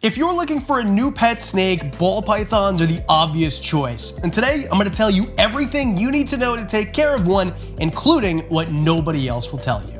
If you're looking for a new pet snake, ball pythons are the obvious choice. And today, I'm going to tell you everything you need to know to take care of one, including what nobody else will tell you.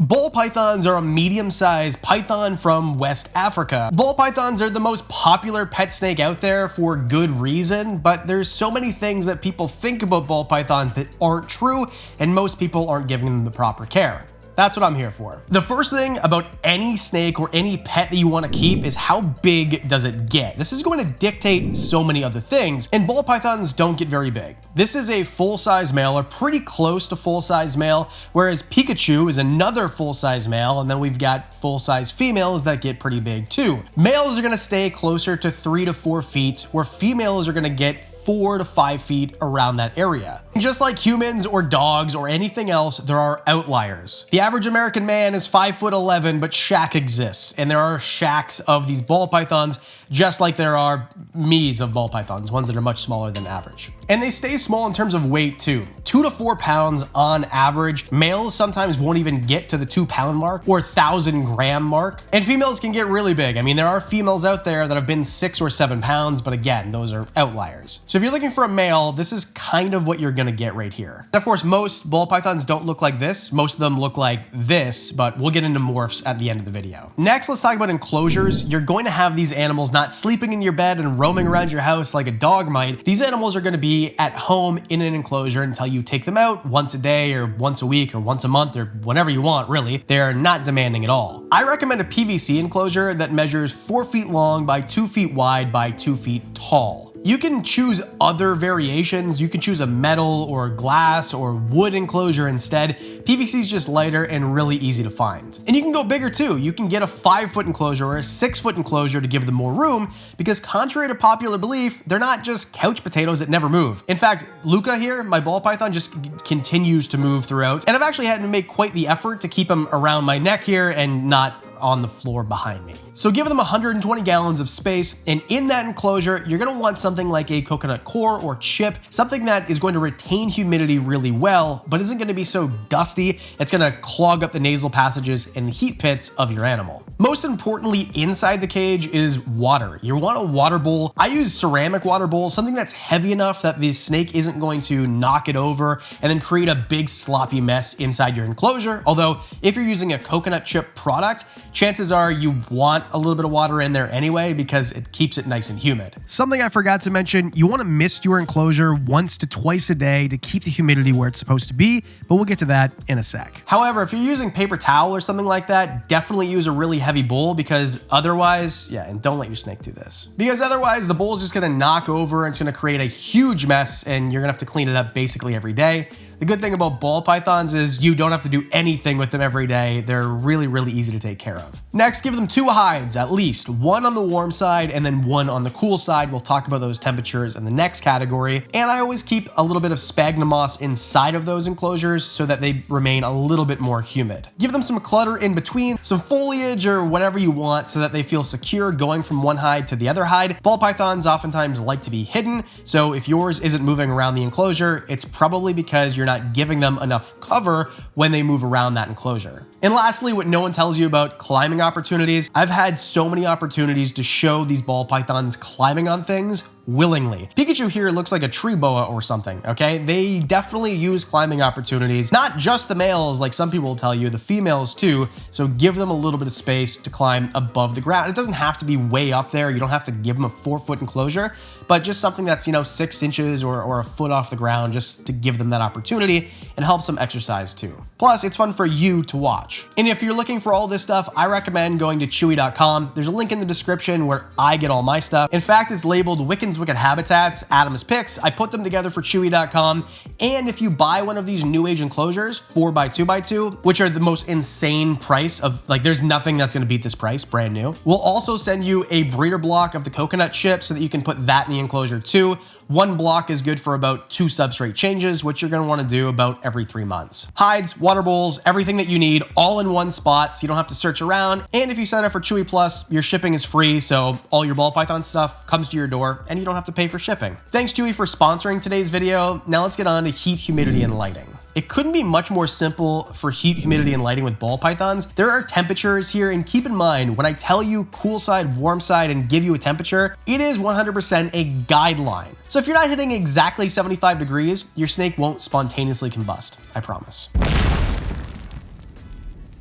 Ball pythons are a medium-sized python from West Africa. Ball pythons are the most popular pet snake out there for good reason, but there's so many things that people think about ball pythons that aren't true, and most people aren't giving them the proper care. That's what I'm here for. The first thing about any snake or any pet that you want to keep is how big does it get? This is going to dictate so many other things, and ball pythons don't get very big. This is a full-size male, or pretty close to full-size male, whereas Pikachu is another full-size male, and then we've got full-size females that get pretty big too. Males are going to stay closer to 3 to 4 feet, where females are going to get 4 to 5 feet around that area. And just like humans or dogs or anything else, there are outliers. The average American man is 5'11", but Shaq exists, and there are Shaqs of these ball pythons, just like there are me's of ball pythons, ones that are much smaller than average. And they stay small in terms of weight too, 2 to 4 pounds on average. Males sometimes won't even get to the 2-pound mark or 1,000-gram mark, and females can get really big. I mean, there are females out there that have been 6 or 7 pounds, but again, those are outliers. So if you're looking for a male, this is kind of what you're gonna get right here. And of course, most ball pythons don't look like this. Most of them look like this, but we'll get into morphs at the end of the video. Next, let's talk about enclosures. You're going to have these animals not sleeping in your bed and roaming around your house like a dog might. These animals are gonna be at home in an enclosure until you take them out once a day or once a week or once a month or whenever you want, really. They're not demanding at all. I recommend a PVC enclosure that measures 4 feet long by 2 feet wide by 2 feet tall. You can choose other variations. You can choose a metal or glass or wood enclosure instead. PVC is just lighter and really easy to find. And you can go bigger too. You can get a 5-foot enclosure or a 6-foot enclosure to give them more room, because contrary to popular belief, they're not just couch potatoes that never move. In fact, Luca here, my ball python, just continues to move throughout. And I've actually had to make quite the effort to keep him around my neck here and not on the floor behind me. So give them 120 gallons of space, and in that enclosure, you're gonna want something like a coconut core or chip, something that is going to retain humidity really well, but isn't gonna be so dusty, it's gonna clog up the nasal passages and the heat pits of your animal. Most importantly, inside the cage is water. You want a water bowl. I use ceramic water bowls, something that's heavy enough that the snake isn't going to knock it over and then create a big sloppy mess inside your enclosure. Although, if you're using a coconut chip product, chances are you want a little bit of water in there anyway, because it keeps it nice and humid. Something I forgot to mention, you want to mist your enclosure once to twice a day to keep the humidity where it's supposed to be, but we'll get to that in a sec. However, if you're using paper towel or something like that, definitely use a really heavy bowl, because otherwise, and don't let your snake do this, because otherwise the bowl is just gonna knock over and it's gonna create a huge mess, and you're gonna have to clean it up basically every day. The good thing about ball pythons is you don't have to do anything with them every day. They're really, really easy to take care of. Next, give them 2 hides, at least. 1 on the warm side and then 1 on the cool side. We'll talk about those temperatures in the next category. And I always keep a little bit of sphagnum moss inside of those enclosures so that they remain a little bit more humid. Give them some clutter in between, some foliage or whatever you want, so that they feel secure going from one hide to the other hide. Ball pythons oftentimes like to be hidden, so if yours isn't moving around the enclosure, it's probably because you're not giving them enough cover when they move around that enclosure. And lastly, what no one tells you about climbing opportunities. I've had so many opportunities to show these ball pythons climbing on things willingly. Pikachu here looks like a tree boa or something, okay? They definitely use climbing opportunities, not just the males like some people will tell you, the females too, so give them a little bit of space to climb above the ground. It doesn't have to be way up there. You don't have to give them a 4-foot enclosure, but just something that's, 6 inches or a foot off the ground, just to give them that opportunity and help them exercise too. Plus, it's fun for you to watch. And if you're looking for all this stuff, I recommend going to chewy.com. There's a link in the description where I get all my stuff. In fact, it's labeled Wiccan's Wicked Habitats, Adam's Picks. I put them together for chewy.com. And if you buy one of these new age enclosures, 4x2x2, which are the most insane price of, there's nothing that's gonna beat this price, brand new. We'll also send you a breeder block of the coconut chip so that you can put that in the enclosure too. 1 block is good for about 2 substrate changes, which you're gonna wanna do about every 3 months. Hides, water bowls, everything that you need, all in one spot, so you don't have to search around. And if you sign up for Chewy Plus, your shipping is free, so all your ball python stuff comes to your door, and you don't have to pay for shipping. Thanks, Chewy, for sponsoring today's video. Now let's get on to heat, humidity, and lighting. It couldn't be much more simple for heat, humidity, and lighting with ball pythons. There are temperatures here, and keep in mind, when I tell you cool side, warm side, and give you a temperature, it is 100% a guideline. So if you're not hitting exactly 75 degrees, your snake won't spontaneously combust, I promise.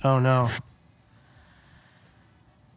Oh no.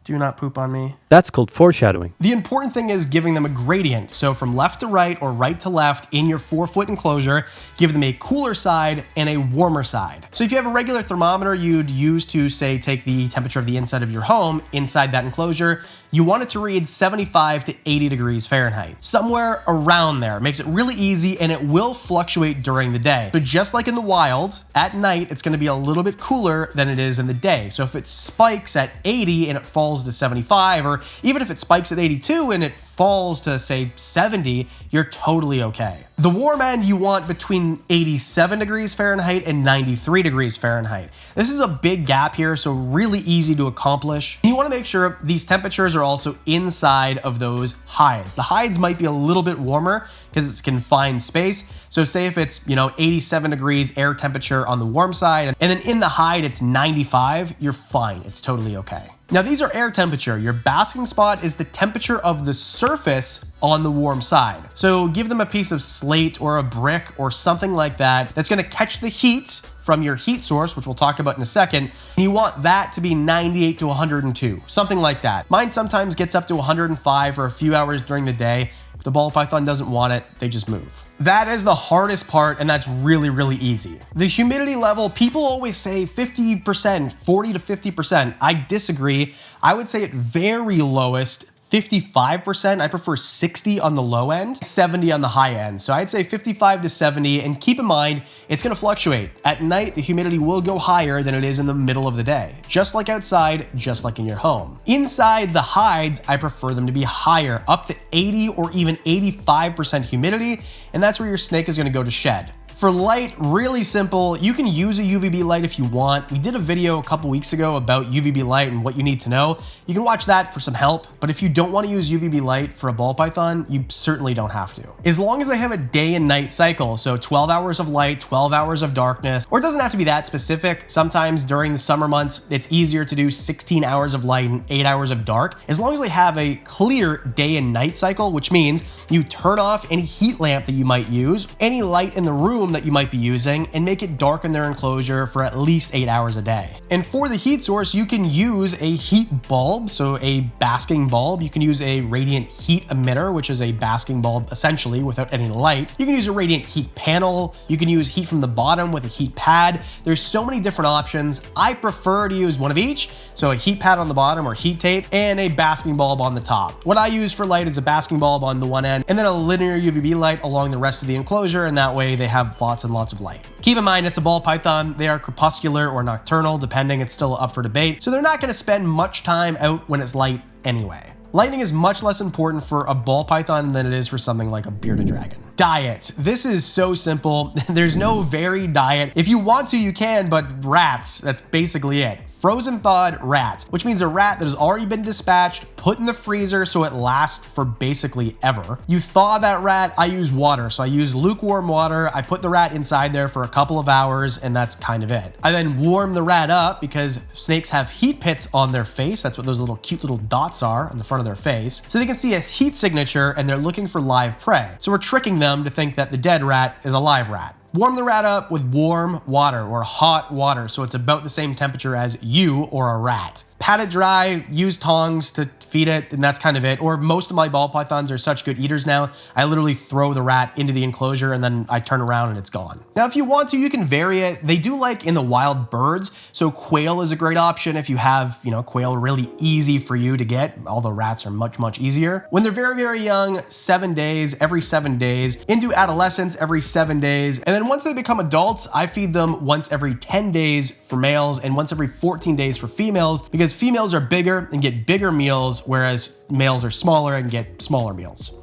Do not poop on me. That's called foreshadowing. The important thing is giving them a gradient. So from left to right or right to left in your 4-foot enclosure, give them a cooler side and a warmer side. So if you have a regular thermometer you'd use to, say, take the temperature of the inside of your home inside that enclosure, you want it to read 75 to 80 degrees Fahrenheit. Somewhere around there. Makes it really easy, and it will fluctuate during the day. So just like in the wild, at night it's going to be a little bit cooler than it is in the day. So if it spikes at 80 and it falls to 75, or even if it spikes at 82 and it falls to, say, 70, you're totally okay. The warm end you want between 87 degrees Fahrenheit and 93 degrees Fahrenheit. This is a big gap here, so really easy to accomplish. And you want to make sure these temperatures are also inside of those hides. The hides might be a little bit warmer because it's confined space. So say if it's, 87 degrees air temperature on the warm side, and then in the hide it's 95, you're fine. It's totally okay. Now these are air temperature. Your basking spot is the temperature of the surface on the warm side. So give them a piece of slate or a brick or something like that that's gonna catch the heat from your heat source, which we'll talk about in a second. And you want that to be 98 to 102, something like that. Mine sometimes gets up to 105 for a few hours during the day. If the ball python doesn't want it, they just move. That is the hardest part, and that's really, really easy. The humidity level, people always say 50%, 40 to 50%. I disagree. I would say at very lowest, 55%. I prefer 60 on the low end, 70 on the high end. So I'd say 55 to 70, and keep in mind, it's gonna fluctuate. At night, the humidity will go higher than it is in the middle of the day. Just like outside, just like in your home. Inside the hides, I prefer them to be higher, up to 80 or even 85% humidity, and that's where your snake is gonna go to shed. For light, really simple. You can use a UVB light if you want. We did a video a couple weeks ago about UVB light and what you need to know. You can watch that for some help, but if you don't want to use UVB light for a ball python, you certainly don't have to. As long as they have a day and night cycle, so 12 hours of light, 12 hours of darkness, or it doesn't have to be that specific. Sometimes during the summer months, it's easier to do 16 hours of light and 8 hours of dark. As long as they have a clear day and night cycle, which means you turn off any heat lamp that you might use, any light in the room that you might be using, and make it dark in their enclosure for at least 8 hours a day. And for the heat source, you can use a heat bulb, so a basking bulb. You can use a radiant heat emitter, which is a basking bulb essentially without any light. You can use a radiant heat panel. You can use heat from the bottom with a heat pad. There's so many different options. I prefer to use one of each, so a heat pad on the bottom or heat tape, and a basking bulb on the top. What I use for light is a basking bulb on the one end, and then a linear UVB light along the rest of the enclosure, and that way they have lots and lots of light. Keep in mind, it's a ball python. They are crepuscular or nocturnal, depending. It's still up for debate. So they're not going to spend much time out when it's light anyway. Lighting is much less important for a ball python than it is for something like a bearded dragon. Diet. This is so simple. There's no varied diet. If you want to, you can, but rats, that's basically it. Frozen thawed rats, which means a rat that has already been dispatched, put in the freezer so it lasts for basically ever. You thaw that rat. I use water, so I use lukewarm water. I put the rat inside there for a couple of hours, and that's kind of it. I then warm the rat up because snakes have heat pits on their face. That's what those little cute little dots are on the front of their face. So they can see a heat signature and they're looking for live prey. So we're tricking them to think that the dead rat is a live rat. Warm the rat up with warm water or hot water so it's about the same temperature as you or a rat. Pat it dry, use tongs to feed it, and that's kind of it. Or most of my ball pythons are such good eaters now, I literally throw the rat into the enclosure and then I turn around and it's gone. Now, if you want to, you can vary it. They do like in the wild birds, so quail is a great option if you have, quail really easy for you to get, although rats are much, much easier. When they're very, very young, 7 days, every 7 days, into adolescence every 7 days, and then once they become adults, I feed them once every 10 days for males and once every 14 days for females, because females are bigger and get bigger meals, whereas males are smaller and get smaller meals.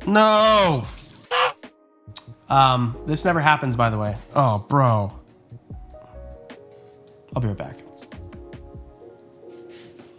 No! This never happens, by the way. Oh, bro. I'll be right back.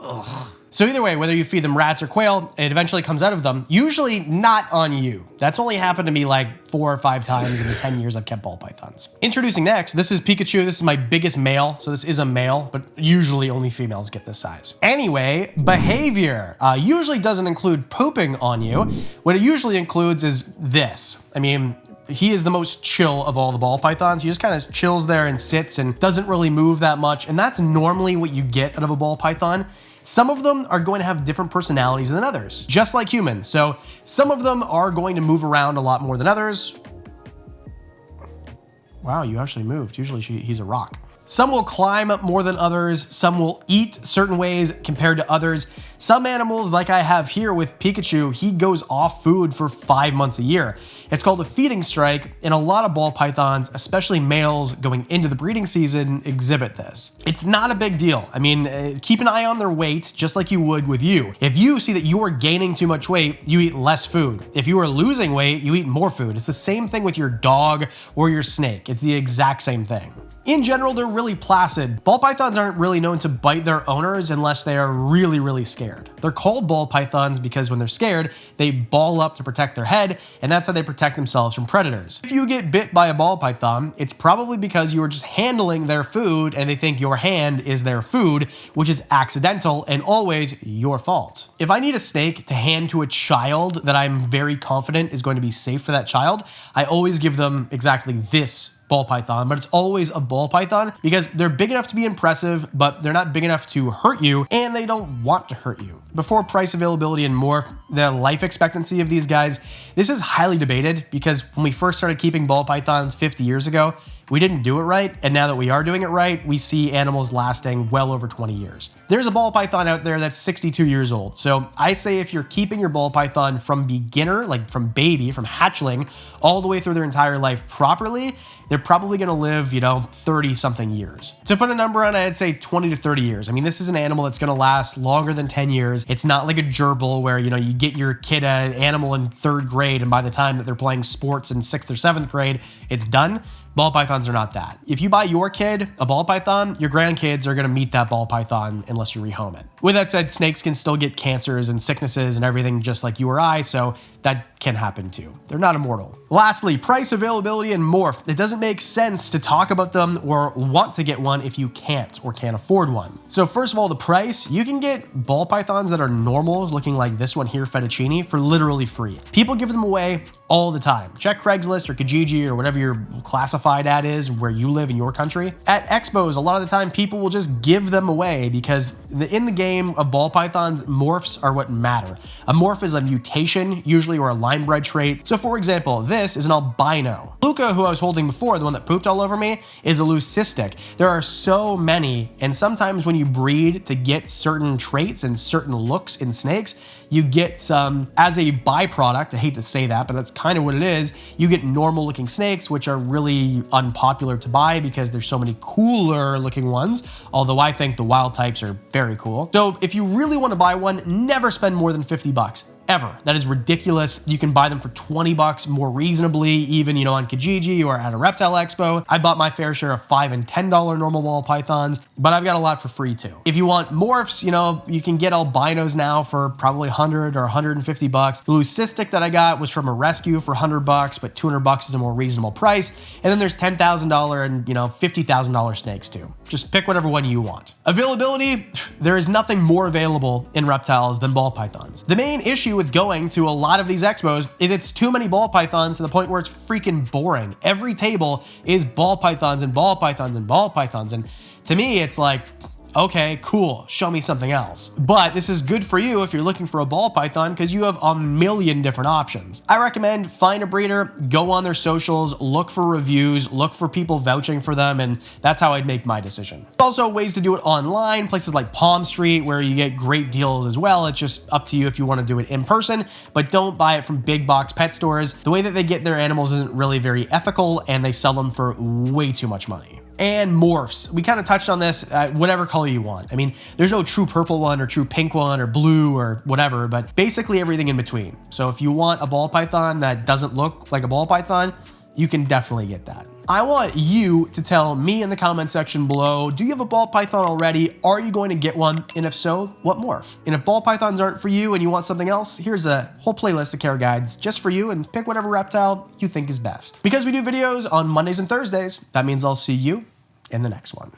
Ugh. So either way, whether you feed them rats or quail, it eventually comes out of them, usually not on you. That's only happened to me like 4 or 5 times in the 10 years I've kept ball pythons. Introducing next, this is Pikachu. This is my biggest male, so this is a male, but usually only females get this size. Anyway, behavior usually doesn't include pooping on you. What it usually includes is this. I mean, he is the most chill of all the ball pythons. He just kind of chills there and sits and doesn't really move that much, and that's normally what you get out of a ball python. Some of them are going to have different personalities than others, just like humans. So some of them are going to move around a lot more than others. Wow, you actually moved. Usually he's a rock. Some will climb up more than others. Some will eat certain ways compared to others. Some animals, like I have here with Pikachu, he goes off food for 5 months a year. It's called a feeding strike, and a lot of ball pythons, especially males going into the breeding season, exhibit this. It's not a big deal. I mean, keep an eye on their weight, just like you would with you. If you see that you are gaining too much weight, you eat less food. If you are losing weight, you eat more food. It's the same thing with your dog or your snake. It's the exact same thing. In general, they're really placid. Ball pythons aren't really known to bite their owners unless they are really, really scared. They're called ball pythons because when they're scared, they ball up to protect their head, and that's how they protect themselves from predators. If you get bit by a ball python, it's probably because you are just handling their food and they think your hand is their food, which is accidental and always your fault. If I need a snake to hand to a child that I'm very confident is going to be safe for that child, I always give them exactly this ball python, but it's always a ball python because they're big enough to be impressive, but they're not big enough to hurt you, and they don't want to hurt you. Before price, availability, and morph, the life expectancy of these guys, this is highly debated because when we first started keeping ball pythons 50 years ago, we didn't do it right, and now that we are doing it right, we see animals lasting well over 20 years. There's a ball python out there that's 62 years old, so I say if you're keeping your ball python from beginner, like from baby, from hatchling, all the way through their entire life properly, they're probably gonna live, 30-something years. To put a number on it, I'd say 20 to 30 years. I mean, this is an animal that's gonna last longer than 10 years. It's not like a gerbil where, you get your kid an animal in 3rd grade, and by the time that they're playing sports in 6th or 7th grade, it's done. Ball pythons are not that. If you buy your kid a ball python, your grandkids are gonna meet that ball python unless you rehome it. With that said, snakes can still get cancers and sicknesses and everything just like you or I, so that can happen too. They're not immortal. Lastly, price, availability, and morph. It doesn't make sense to talk about them or want to get one if you can't or can't afford one. So first of all, the price, you can get ball pythons that are normal, looking like this one here, fettuccine, for literally free. People give them away all the time. Check Craigslist or Kijiji or whatever your classified ad is where you live in your country. At expos, a lot of the time people will just give them away because in the game of ball pythons, morphs are what matter. A morph is a mutation, usually, or a line bred trait. So for example, this is an albino. Luca, who I was holding before, the one that pooped all over me, is a leucistic. There are so many, and sometimes when you breed to get certain traits and certain looks in snakes, you get some, as a byproduct, I hate to say that, but that's kind of what it is, you get normal looking snakes, which are really unpopular to buy because there's so many cooler looking ones, although I think the wild types are very cool. So if you really want to buy one, never spend more than 50 bucks. Ever. That is ridiculous. You can buy them for 20 bucks more reasonably, even, on Kijiji or at a reptile expo. I bought my fair share of $5 and $10 normal ball pythons, but I've got a lot for free too. If you want morphs, you can get albinos now for probably 100 or 150 bucks. The leucistic that I got was from a rescue for 100 bucks, but 200 bucks is a more reasonable price. And then there's $10,000 and, $50,000 snakes too. Just pick whatever one you want. Availability, there is nothing more available in reptiles than ball pythons. The main issue with going to a lot of these expos is it's too many ball pythons to the point where it's freaking boring. Every table is ball pythons and ball pythons and ball pythons. And to me, it's like, okay, cool, show me something else. But this is good for you if you're looking for a ball python because you have a million different options. I recommend find a breeder, go on their socials, look for reviews, look for people vouching for them, and that's how I'd make my decision. Also, ways to do it online, places like Palm Street where you get great deals as well. It's just up to you if you want to do it in person, but don't buy it from big box pet stores. The way that they get their animals isn't really very ethical, and they sell them for way too much money. And morphs. We kind of touched on this, whatever color you want. I mean, there's no true purple one or true pink one or blue or whatever, but basically everything in between. So if you want a ball python that doesn't look like a ball python, you can definitely get that. I want you to tell me in the comment section below, do you have a ball python already? Are you going to get one? And if so, what morph? And if ball pythons aren't for you and you want something else, here's a whole playlist of care guides just for you, and pick whatever reptile you think is best. Because we do videos on Mondays and Thursdays, that means I'll see you in the next one.